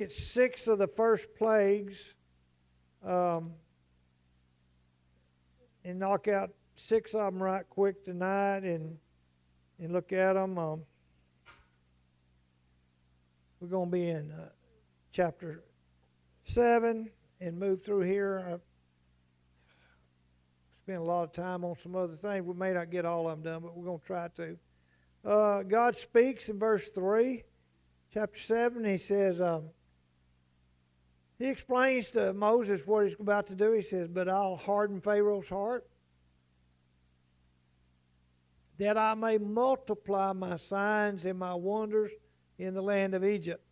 get 6 of the first plagues and knock out 6 of them right quick tonight and look at them. We're going to be in chapter 7 and move through here. I've spent a lot of time on some other things. We may not get all of them done, but we're going to try to. God speaks in verse 3, chapter 7. He says, he explains to Moses what he's about to do. He says, but I'll harden Pharaoh's heart, that I may multiply my signs and my wonders in the land of Egypt.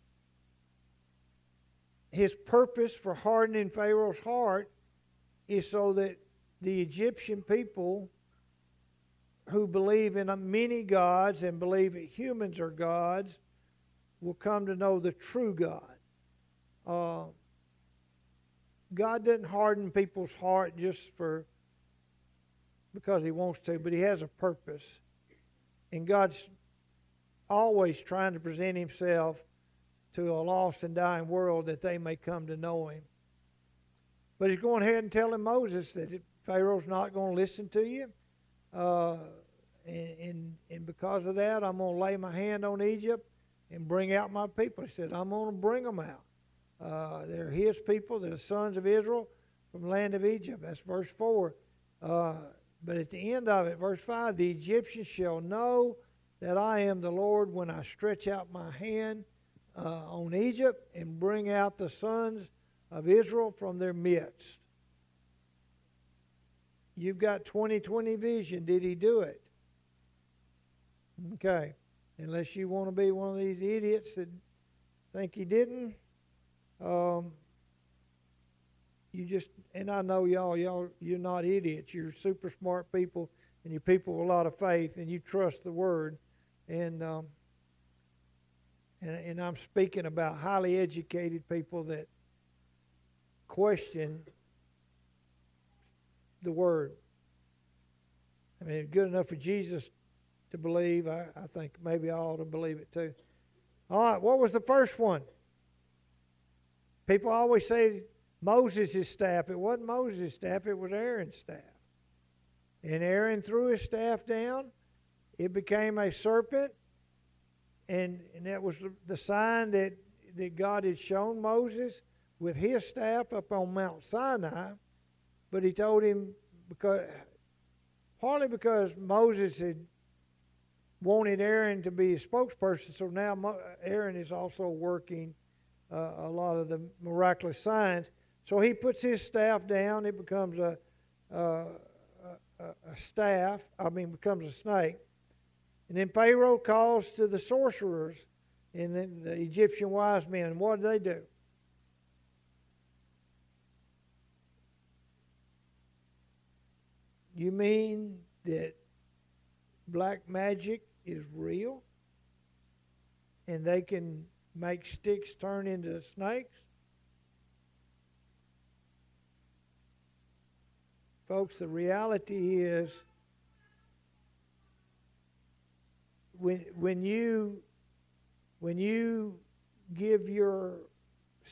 His purpose for hardening Pharaoh's heart is so that the Egyptian people who believe in many gods and believe that humans are gods will come to know the true God. God doesn't harden people's heart just because He wants to, but He has a purpose. And God's always trying to present Himself to a lost and dying world that they may come to know Him. But He's going ahead and telling Moses that Pharaoh's not going to listen to you. And because of that, I'm going to lay my hand on Egypt and bring out my people. He said, I'm going to bring them out. They're His people. They're the sons of Israel from the land of Egypt. That's verse 4. But at the end of it, verse 5, the Egyptians shall know that I am the Lord when I stretch out my hand on Egypt and bring out the sons of Israel from their midst. You've got 20/20 vision. Did He do it? Okay. Unless you want to be one of these idiots that think He didn't. And I know y'all, you're not idiots. You're super smart people, and you're people with a lot of faith, and you trust the Word. And I'm speaking about highly educated people that question the Word. I mean, it's good enough for Jesus to believe. I think maybe I ought to believe it too. All right, what was the first one? People always say Moses' staff. It wasn't Moses' staff, it was Aaron's staff. And Aaron threw his staff down. It became a serpent. And that was the sign that God had shown Moses with His staff up on Mount Sinai. But He told him, partly because Moses had wanted Aaron to be his spokesperson, so now Aaron is also working a lot of the miraculous signs. So he puts his staff down. It becomes becomes a snake. And then Pharaoh calls to the sorcerers and then the Egyptian wise men. And what do? You mean that black magic is real? And they can make sticks turn into snakes? Folks, the reality is when you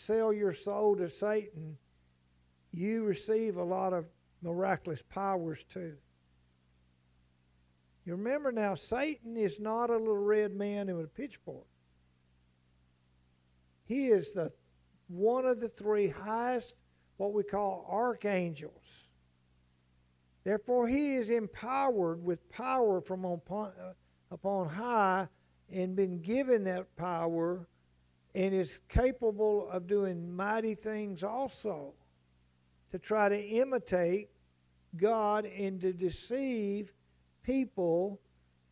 sell your soul to Satan, you receive a lot of miraculous powers too. You remember now, Satan is not a little red man with a pitchfork. He is one of the 3 highest, what we call archangels. Therefore, he is empowered with power from upon high and been given that power and is capable of doing mighty things also to try to imitate God and to deceive people.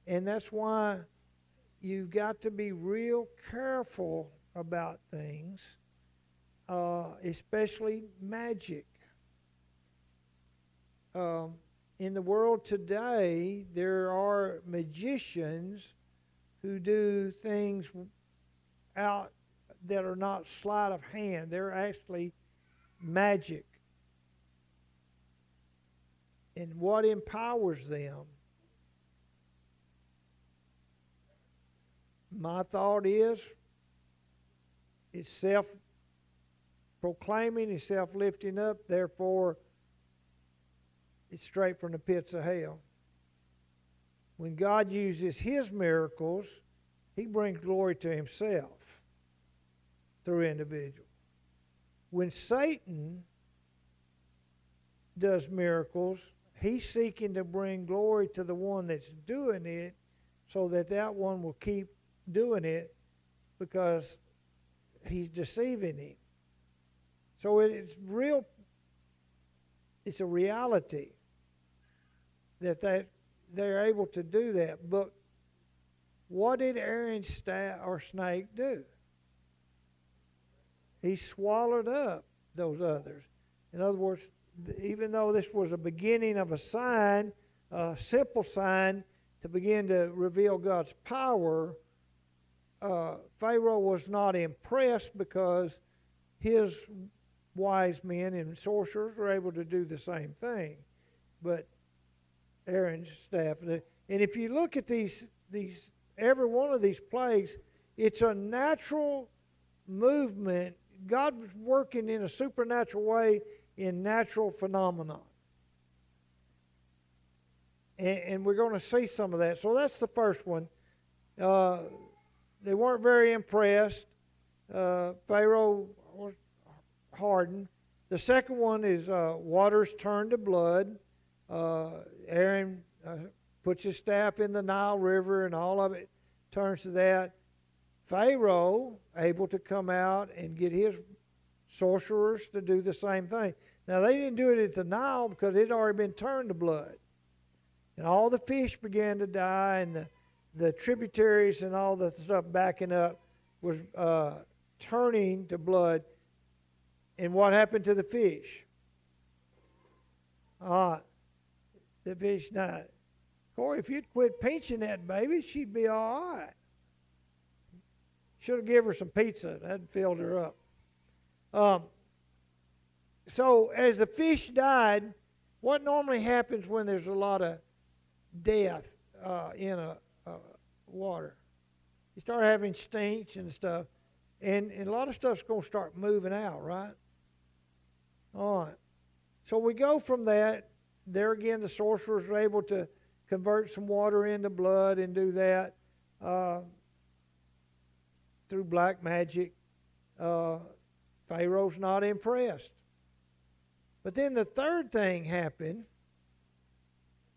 And that's why you've got to be real careful about things, especially magic. In the world today, there are magicians who do things out that are not sleight of hand. They're actually magic. And what empowers them? My thought is, it's self-proclaiming, he's self-lifting up, therefore it's straight from the pits of hell. When God uses his miracles, he brings glory to himself through individuals. When Satan does miracles, he's seeking to bring glory to the one that's doing it so that that one will keep doing it because he's deceiving him. So it's real. It's a reality that they're able to do that. But what did Aaron's staff or snake do? He swallowed up those others. In other words, even though this was a beginning of a sign, a simple sign to begin to reveal God's power, Pharaoh was not impressed because his wise men and sorcerers were able to do the same thing. But Aaron's staff, and if you look at these every one of these plagues, it's a natural movement. God was working in a supernatural way in natural phenomenon. And we're going to see some of that. So that's the first one. They weren't very impressed. Pharaoh was hardened. The second one is waters turned to blood. Aaron puts his staff in the Nile River and all of it turns to that. Pharaoh able to come out and get his sorcerers to do the same thing. Now they didn't do it at the Nile because it had already been turned to blood. And all the fish began to die, and the tributaries and all the stuff backing up was turning to blood. And what happened to the fish? The fish died. Corey, if you'd quit pinching that baby, she'd be all right. Should have given her some pizza. That filled her up. So as the fish died, what normally happens when there's a lot of death in a water? You start having stench and stuff, and a lot of stuff's going to start moving out, right? All right. So we go from that. There again, the sorcerers were able to convert some water into blood and do that through black magic. Pharaoh's not impressed. But then the third thing happened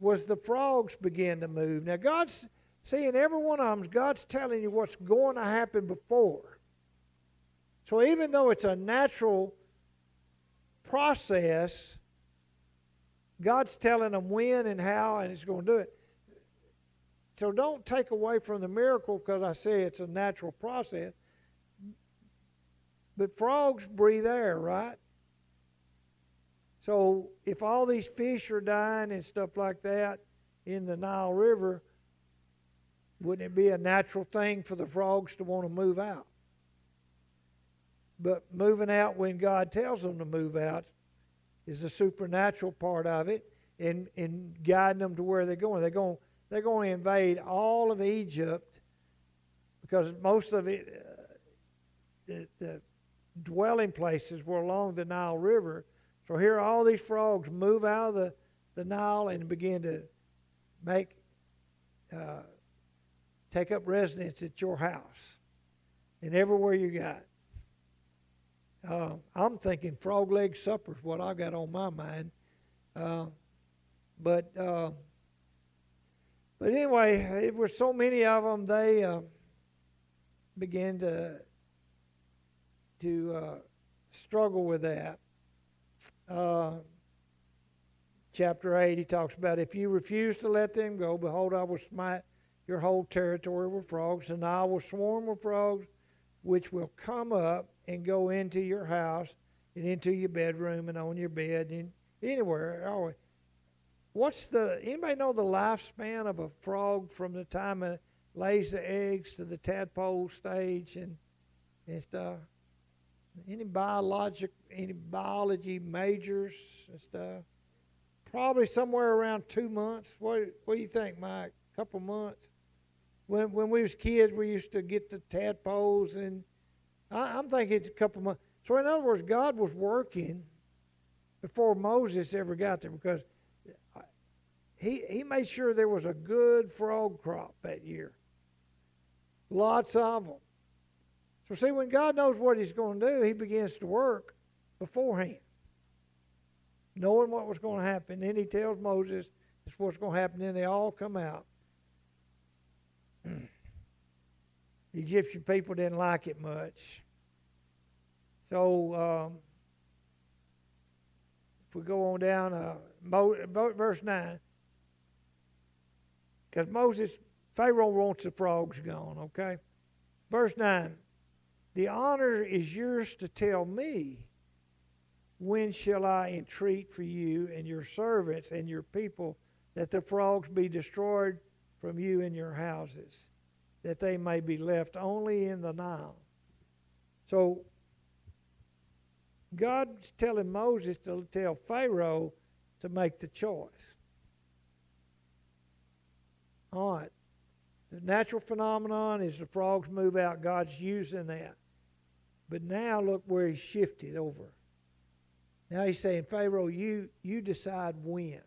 was the frogs began to move. Now God's seeing every one of them, God's telling you what's going to happen before. So even though it's a natural process, God's telling them when and how, and He's going to do it. So don't take away from the miracle because I say it's a natural process. But frogs breathe air, right? So if all these fish are dying and stuff like that in the Nile River, wouldn't it be a natural thing for the frogs to want to move out? But moving out when God tells them to move out is the supernatural part of it, and guiding them to where they're going. They're going to invade all of Egypt because most of it, the dwelling places were along the Nile River. So here all these frogs move out of the Nile and begin to take up residence at your house and everywhere you got. I'm thinking frog leg supper is what I got on my mind. But anyway, it was so many of them. They began to struggle with that. Chapter 8, he talks about, if you refuse to let them go, behold, I will smite your whole territory with frogs, and I will swarm with frogs, which will come up and go into your house and into your bedroom and on your bed and anywhere. Anybody know the lifespan of a frog from the time it lays the eggs to the tadpole stage and stuff? Any biology majors and stuff? Probably somewhere around 2 months. What do you think, Mike? A couple months? When we was kids, we used to get the tadpoles, and I'm thinking it's a couple months. So in other words, God was working before Moses ever got there, because he made sure there was a good frog crop that year. Lots of them. So see, when God knows what he's going to do, he begins to work beforehand, knowing what was going to happen. Then he tells Moses, this is what's going to happen. Then they all come out. The Egyptian people didn't like it much. So if we go on down, verse 9, because Pharaoh wants the frogs gone, okay? Verse 9, the honor is yours to tell me, when shall I entreat for you and your servants and your people that the frogs be destroyed from you and your houses, that they may be left only in the Nile. So God's telling Moses to tell Pharaoh to make the choice. All right. The natural phenomenon is the frogs move out. God's using that. But now look where he's shifted over. Now he's saying, Pharaoh, you decide when.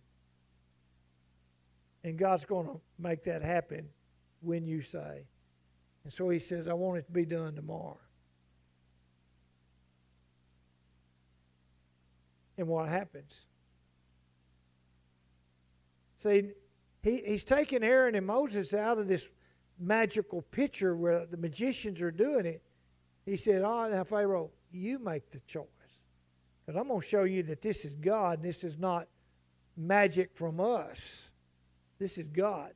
And God's going to make that happen when you say. And so he says, I want it to be done tomorrow. And what happens? See, he's taken Aaron and Moses out of this magical picture where the magicians are doing it. He said, all right, now, Pharaoh, you make the choice. Because I'm going to show you that this is God, and this is not magic from us. This is God.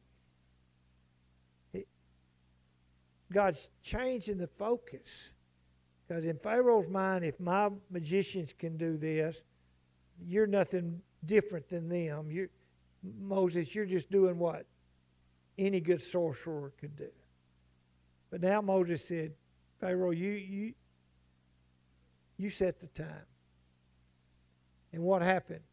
God's changing the focus. Because in Pharaoh's mind, if my magicians can do this, you're nothing different than them. Moses, you're just doing what any good sorcerer could do. But now Moses said, Pharaoh, you set the time. And what happened?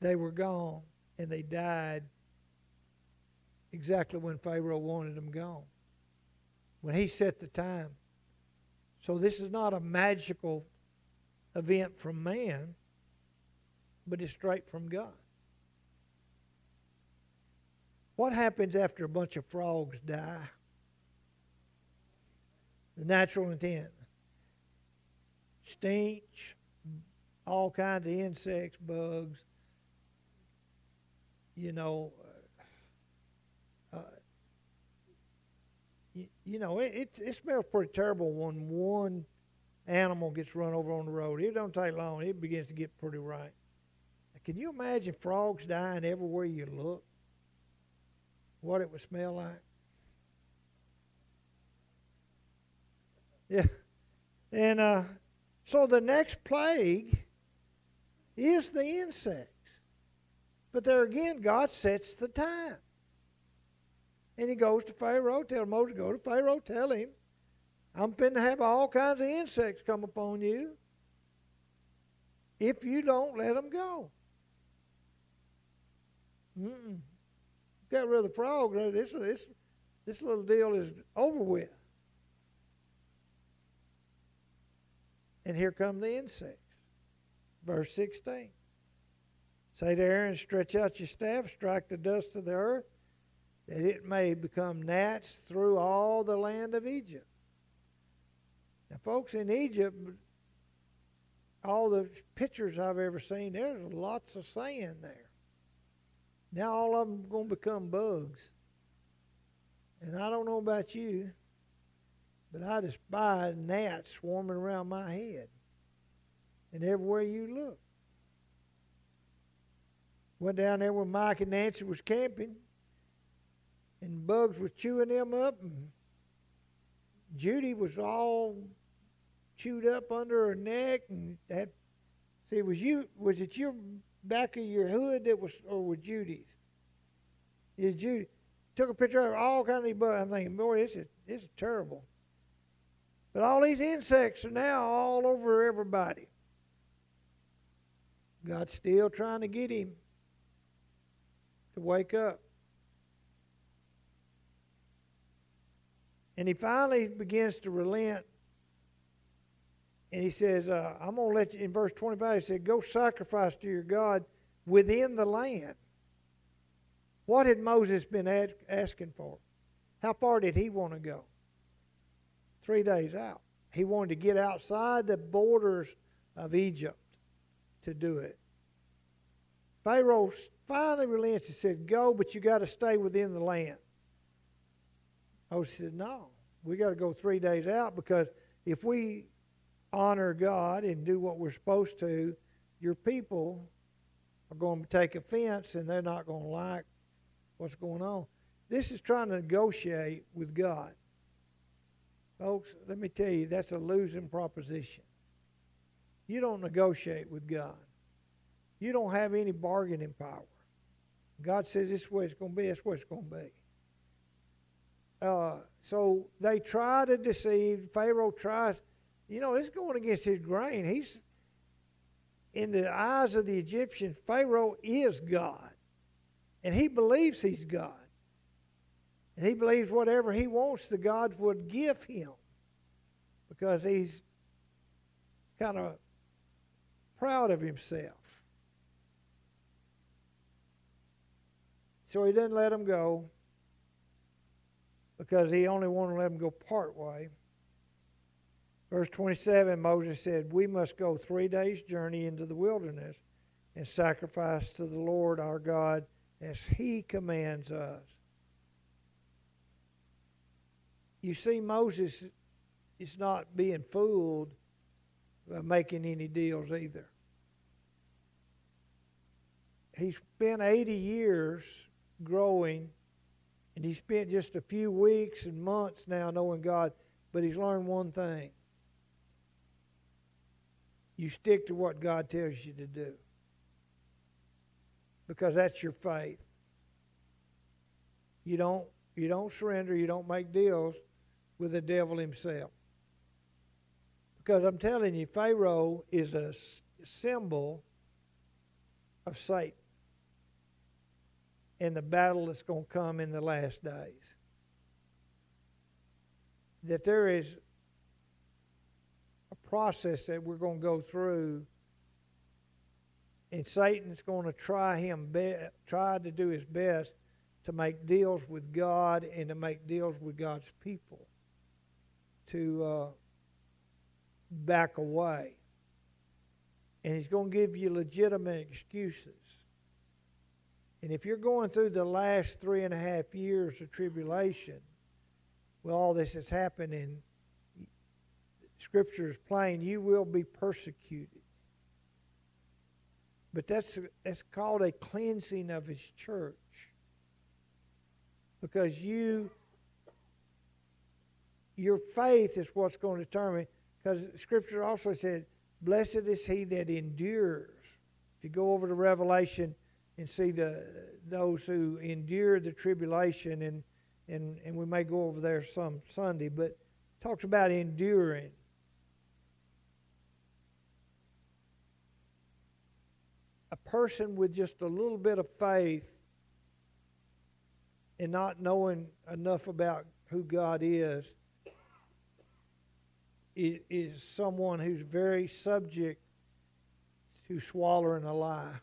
They were gone, and they died exactly when Pharaoh wanted them gone. When he set the time. So this is not a magical event from man, but it's straight from God. What happens after a bunch of frogs die? The natural intent. Stench, all kinds of insects, bugs. It smells pretty terrible when one animal gets run over on the road. It don't take long. It begins to get pretty rank. Can you imagine frogs dying everywhere you look? What it would smell like? Yeah. And so the next plague is the insects. But there again, God sets the time. And he goes to Pharaoh, tell Moses, go to Pharaoh, tell him, I'm finna to have all kinds of insects come upon you if you don't let them go. Got rid of the frogs. This little deal is over with. And here come the insects. Verse 16. Say to Aaron, stretch out your staff, strike the dust of the earth, that it may become gnats through all the land of Egypt. Now, folks, in Egypt, all the pictures I've ever seen, there's lots of sand there. Now all of them are going to become bugs. And I don't know about you, but I despise gnats swarming around my head. And everywhere you look. Went down there where Mike and Nancy was camping, and bugs was chewing them up, and Judy was all chewed up under her neck, and that. See, was it your back of your hood that was, or was Judy's? Is Judy took a picture of all kinds of bugs. I'm thinking, boy, this is terrible. But all these insects are now all over everybody. God's still trying to get him to wake up. And he finally begins to relent. And he says, I'm going to let you, in verse 25, he said, go sacrifice to your God within the land. What had Moses been asking for? How far did he want to go? 3 days out. He wanted to get outside the borders of Egypt to do it. Pharaoh finally relents and said, go, but you got to stay within the land. Moses said, no, we got to go 3 days out, because if we honor God and do what we're supposed to, your people are going to take offense and they're not going to like what's going on. This is trying to negotiate with God. Folks, let me tell you, that's a losing proposition. You don't negotiate with God. You don't have any bargaining power. God says this is the way it's going to be, that's the way it's going to be. So they try to deceive. Pharaoh tries. It's going against his grain. He's, in the eyes of the Egyptians, Pharaoh is God. And he believes he's God. And he believes whatever he wants, the gods would give him. Because he's kind of proud of himself. So he doesn't let them go, because he only wanted to let them go part way. Verse 27, Moses said, we must go 3 days' journey into the wilderness and sacrifice to the Lord our God as he commands us. You see, Moses is not being fooled by making any deals either. He spent 80 years growing, and he spent just a few weeks and months now knowing God, but he's learned one thing. You stick to what God tells you to do, because that's your faith. You don't surrender, you don't make deals with the devil himself. Because I'm telling you, Pharaoh is a symbol of Satan and the battle that's going to come in the last days. That there is a process that we're going to go through, and Satan's going to try to do his best to make deals with God and to make deals with God's people to back away. And he's going to give you legitimate excuses. And if you're going through the last 3.5 years of tribulation, well, all this has happened, and Scripture is plain, you will be persecuted. But that's called a cleansing of his church. Because your faith is what's going to determine. Because Scripture also said, blessed is he that endures. If you go over to Revelation and see those who endure the tribulation, and we may go over there some Sunday, but it talks about enduring. A person with just a little bit of faith and not knowing enough about who God is someone who's very subject to swallowing a lie.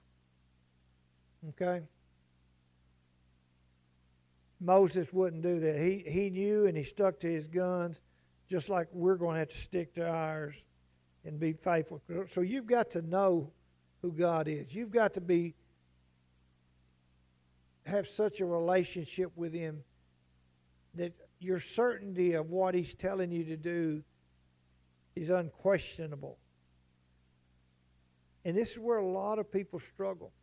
Okay? Moses wouldn't do that. He knew, and he stuck to his guns, just like we're going to have to stick to ours and be faithful. So you've got to know who God is. You've got to have such a relationship with him that your certainty of what he's telling you to do is unquestionable. And this is where a lot of people struggle.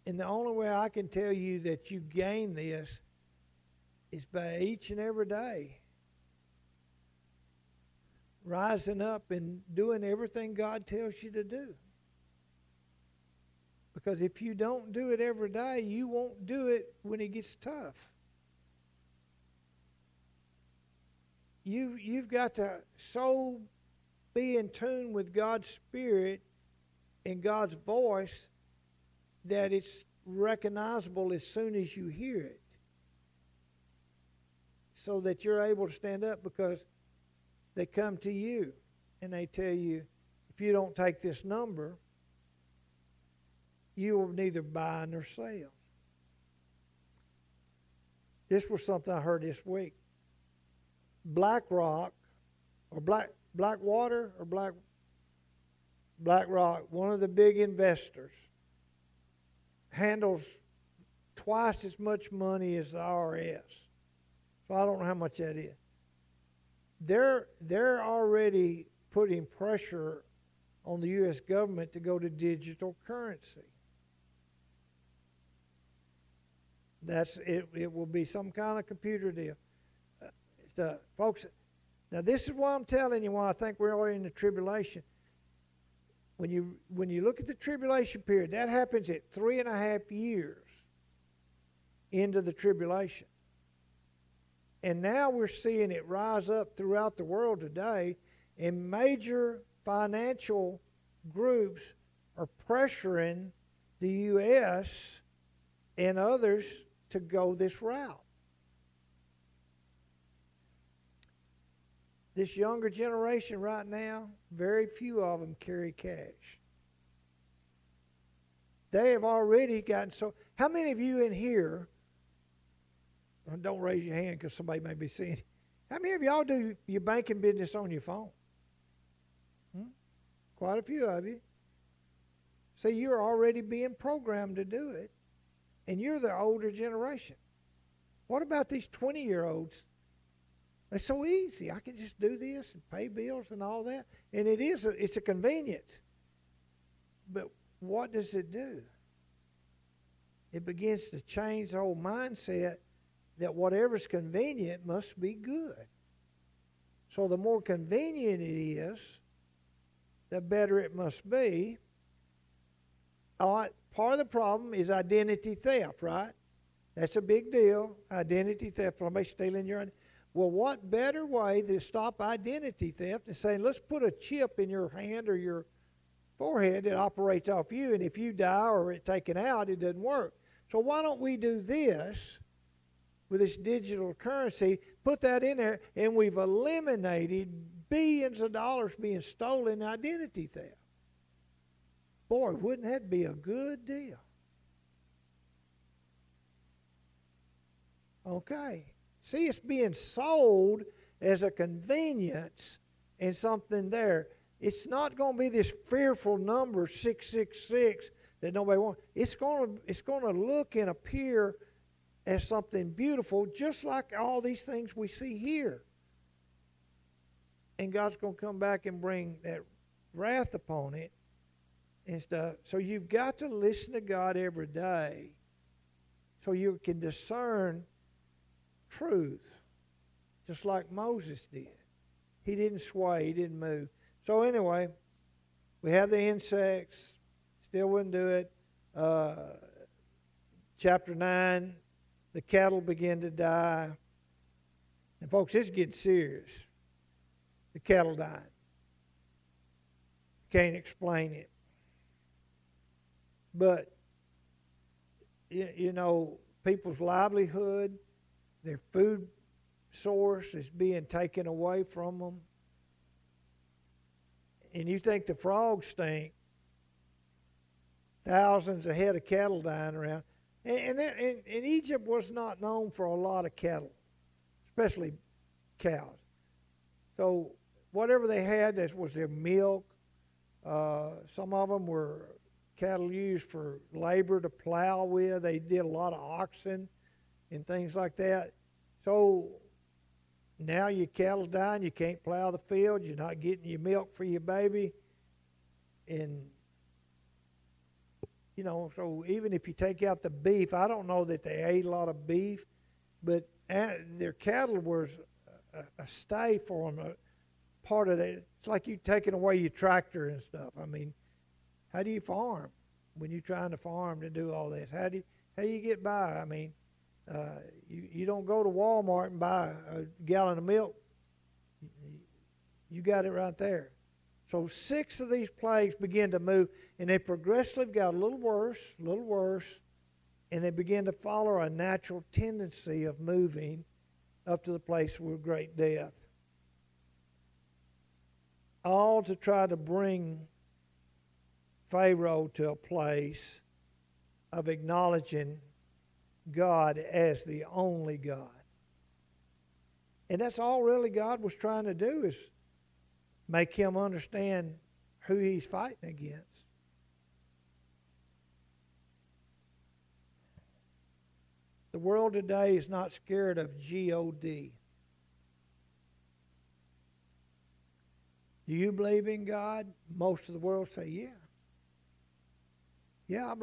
And the only way I can tell you that you gain this is by each and every day rising up and doing everything God tells you to do. Because if you don't do it every day, you won't do it when it gets tough. You've got to so be in tune with God's Spirit and God's voice that it's recognizable as soon as you hear it, so that you're able to stand up, because they come to you and they tell you, if you don't take this number, you will neither buy nor sell. This was something I heard this week. BlackRock, or Blackwater, or BlackRock, one of the big investors, handles twice as much money as the IRS. So I don't know how much that is. They're already putting pressure on the U.S. government to go to digital currency. It will be some kind of computer deal. Folks, now this is why I'm telling you why I think we're already in the tribulation. When you look at the tribulation period, that happens at 3.5 years into the tribulation. And now we're seeing it rise up throughout the world today, and major financial groups are pressuring the U.S. and others to go this route. This younger generation right now, very few of them carry cash. They have already gotten so... How many of you in here... Don't raise your hand because somebody may be seeing it. How many of y'all do your banking business on your phone? Quite a few of you. See, you're already being programmed to do it, and you're the older generation. What about these 20-year-olds? It's so easy. I can just do this and pay bills and all that. And it's a convenience. But what does it do? It begins to change the whole mindset that whatever's convenient must be good. So the more convenient it is, the better it must be. All right, part of the problem is identity theft, right? That's a big deal, identity theft. Somebody stealing your identity. Well, what better way to stop identity theft than saying, let's put a chip in your hand or your forehead that operates off you, and if you die or it's taken out, it doesn't work. So why don't we do this with this digital currency, put that in there, and we've eliminated billions of dollars being stolen in identity theft. Boy, wouldn't that be a good deal? Okay. See, it's being sold as a convenience and something there. It's not going to be this fearful number 666 that nobody wants. It's going to look and appear as something beautiful, just like all these things we see here. And God's going to come back and bring that wrath upon it and stuff. So you've got to listen to God every day so you can discern truth, just like Moses did. He didn't sway, he didn't move. So anyway, we have the insects, still wouldn't do it. Chapter 9, the cattle begin to die. And folks, this is getting serious. The cattle dying. Can't explain it. But, you know, people's livelihood, their food source is being taken away from them. And you think the frogs stink. Thousands of head of cattle dying around. And Egypt was not known for a lot of cattle, especially cows. So whatever they had, that was their milk. Some of them were cattle used for labor to plow with. They did a lot of oxen and things like that. So now your cattle's dying. You can't plow the field. You're not getting your milk for your baby. And you know, so even if you take out the beef, I don't know that they ate a lot of beef, but their cattle was a stay for them, a part of that. It's like you taking away your tractor and stuff. I mean, how do you farm when you're trying to farm to do all this? How do you get by? I mean, you don't go to Walmart and buy a gallon of milk. You got it right there. So 6 of these plagues begin to move, and they progressively got a little worse, and they begin to follow a natural tendency of moving up to the place of great death. All to try to bring Pharaoh to a place of acknowledging God as the only God. And that's all really God was trying to do, is make him understand who he's fighting against. The world today is not scared of G-O-D. Do you believe in God? Most of the world say, yeah. Yeah, I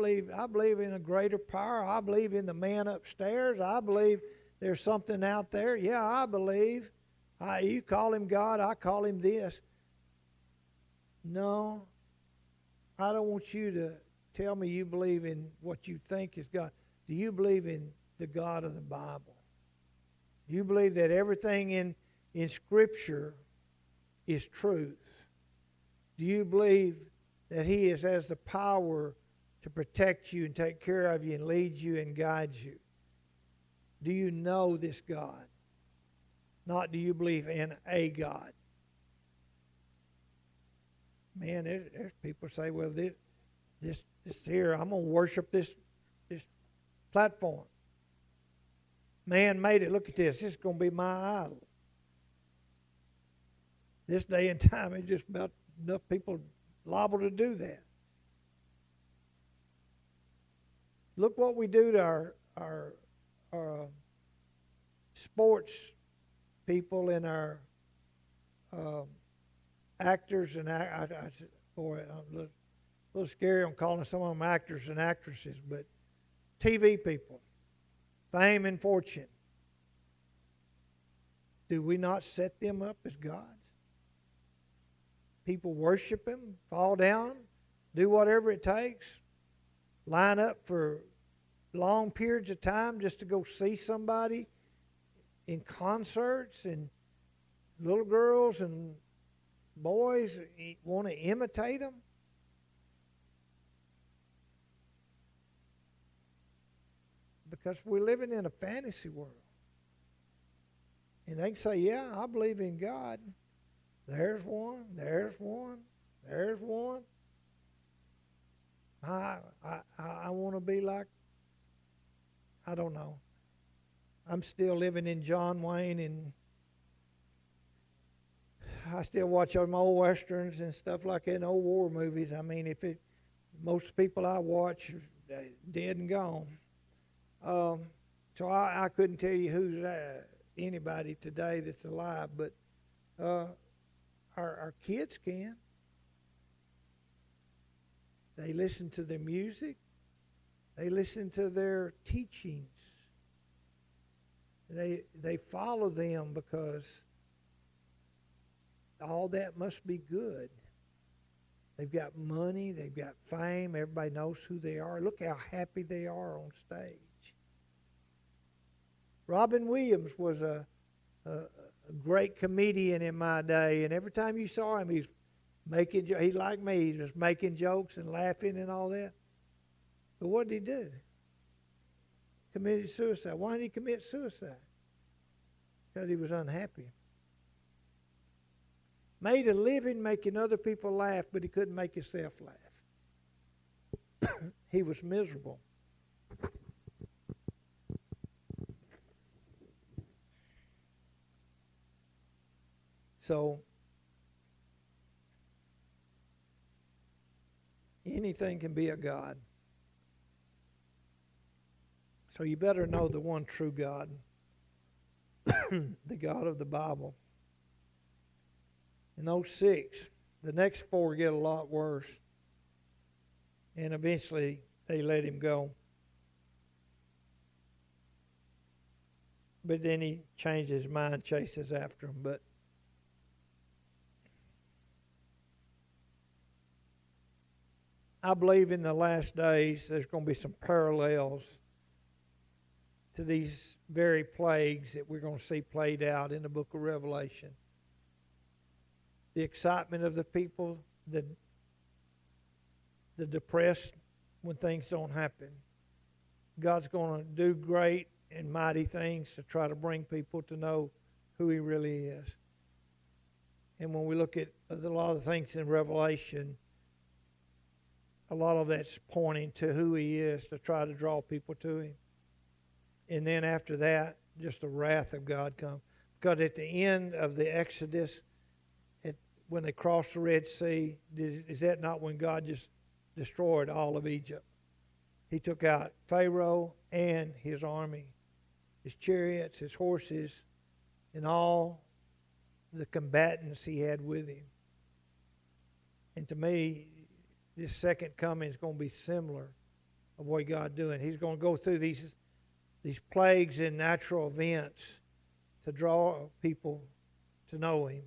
believe in a greater power. I believe in the man upstairs. I believe there's something out there. Yeah, I believe. You call him God, I call him this. No, I don't want you to tell me you believe in what you think is God. Do you believe in the God of the Bible? Do you believe that everything in Scripture is truth? Do you believe that He has the power to protect you and take care of you and lead you and guide you? Do you know this God? Not do you believe in a God? Man, there's people say, well, this here, I'm going to worship this platform. Man made it. Look at this. This is going to be my idol. This day and time, it's just about enough people liable to do that. Look what we do to our sports people and our actors and boy, I'm a little scary on calling some of them actors and actresses, but TV people, fame and fortune. Do we not set them up as gods? People worship Him, fall down, do whatever it takes, line up for long periods of time just to go see somebody in concerts, and little girls and boys want to imitate them. Because we're living in a fantasy world. And they can say, yeah, I believe in God. There's one, there's one, there's one. I want to be like, I don't know. I'm still living in John Wayne, and I still watch them old westerns and stuff like that, and old war movies. I mean, most people I watch are dead and gone. So I couldn't tell you who's anybody today that's alive, but our kids can. They listen to their music. They listen to their teachings. They follow them because all that must be good. They've got money. They've got fame. Everybody knows who they are. Look how happy they are on stage. Robin Williams was a great comedian in my day, and every time you saw him, he's like me, he was making jokes and laughing and all that. But what did he do? Committed suicide. Why did he commit suicide? Because he was unhappy. Made a living making other people laugh, but he couldn't make himself laugh. He was miserable. So, anything can be a God. So you better know the one true God, the God of the Bible. In 2006, the next four get a lot worse. And eventually they let him go. But then he changed his mind, chases after him. But I believe in the last days there's going to be some parallels to these very plagues that we're going to see played out in the book of Revelation. The excitement of the people, the depressed when things don't happen. God's going to do great and mighty things to try to bring people to know who He really is. And when we look at a lot of the things in Revelation, a lot of that's pointing to who He is to try to draw people to Him. And then after that, just the wrath of God comes. Because at the end of the Exodus, when they crossed the Red Sea, is that not when God just destroyed all of Egypt? He took out Pharaoh and his army, his chariots, his horses, and all the combatants he had with him. And to me, this second coming is going to be similar of what God doing. He's going to go through these plagues and natural events to draw people to know Him.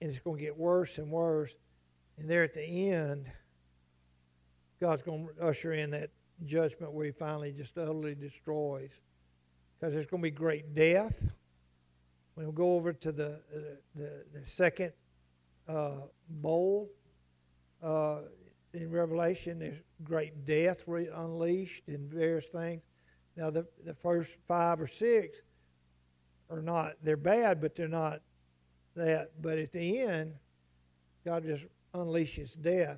And it's going to get worse and worse. And there at the end, God's going to usher in that judgment where He finally just utterly destroys. Because there's going to be great death. When we go over to the second bowl in Revelation, there's great death unleashed and various things. Now, the first 5 or 6 are not, they're bad, but they're not that. But at the end, God just unleashes death.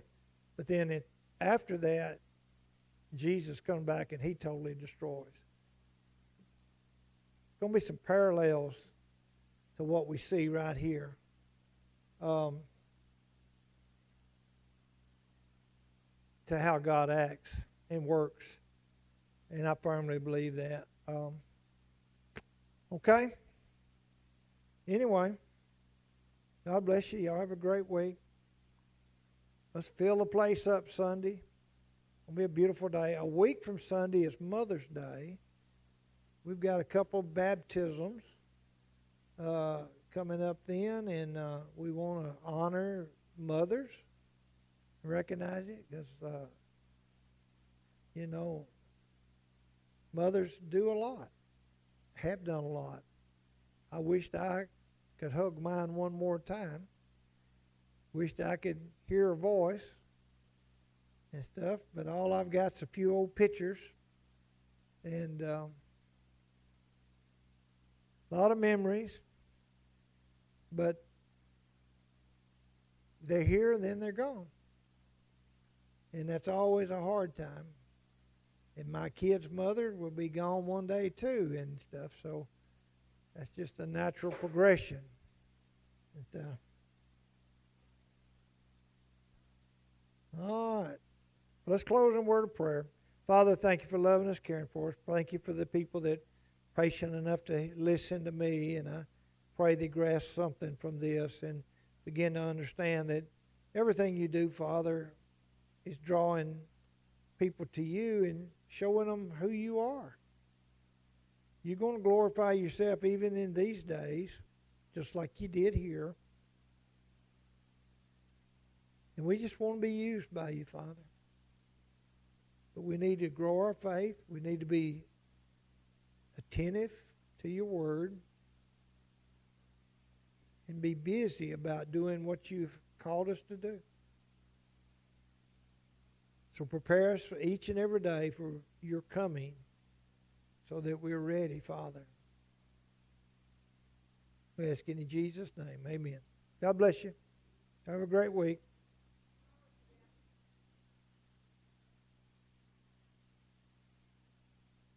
But then after that, Jesus comes back and He totally destroys. There's going to be some parallels to what we see right here. To how God acts and works. And I firmly believe that. Okay? Anyway, God bless you. Y'all have a great week. Let's fill the place up Sunday. It'll be a beautiful day. A week from Sunday is Mother's Day. We've got a couple baptisms coming up then, and we want to honor mothers, recognize it, because, mothers do a lot, have done a lot. I wished I could hug mine one more time. Wished I could hear her voice and stuff, but all I've got is a few old pictures and a lot of memories, but they're here and then they're gone. And that's always a hard time. And my kid's mother will be gone one day too and stuff, so that's just a natural progression. All right. Let's close in a word of prayer. Father, thank you for loving us, caring for us. Thank you for the people that are patient enough to listen to me, and I pray they grasp something from this and begin to understand that everything you do, Father, is drawing people to you and showing them who you are. You're going to glorify yourself even in these days, just like you did here. And we just want to be used by you, Father. But we need to grow our faith. We need to be attentive to your word and be busy about doing what you've called us to do. So prepare us for each and every day for your coming so that we're ready, Father. We ask in Jesus' name. Amen. God bless you. Have a great week.